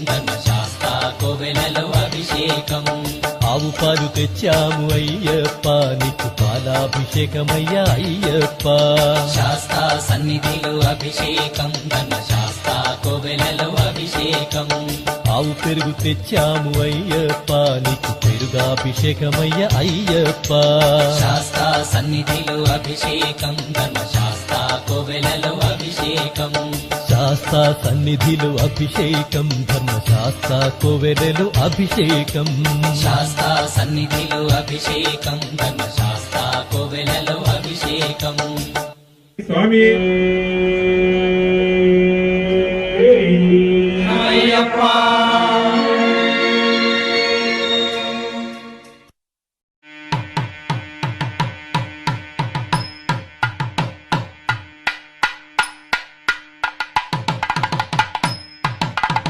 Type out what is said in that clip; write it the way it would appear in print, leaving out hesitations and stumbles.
ధర్మశాస్త్ర కోవెలలో అభిషేకం. ఆవు పాలు తెచ్చాము అయ్యప్ప నీకు పాలాభిషేకమయ్యా అయ్యప్ప. శాస్త్ర సన్నిధిలో అభిషేకం ధర్మశాస్త్ర కోవెలలో అభిషేకం. ఆవు పెరుగు తెచ్చాము అయ్యప్ప నీకు పెరుగాభిషేకమయ్యా అయ్యప్ప. శాస్త్ర సన్నిధిలో అభిషేకం ధర్మశాస్త్ర కోవెలలో అభిషేకం. శాస్త్ర సన్నిధిలో అభిషేకం ధర్మశాస్త్ర కోవెలలో అభిషేకం. శాస్త్ర సన్నిధిలో అభిషేకం ధర్మశాస్త్ర కోవెలలో అభిషేకం. స్వామి అయ్యప్ప.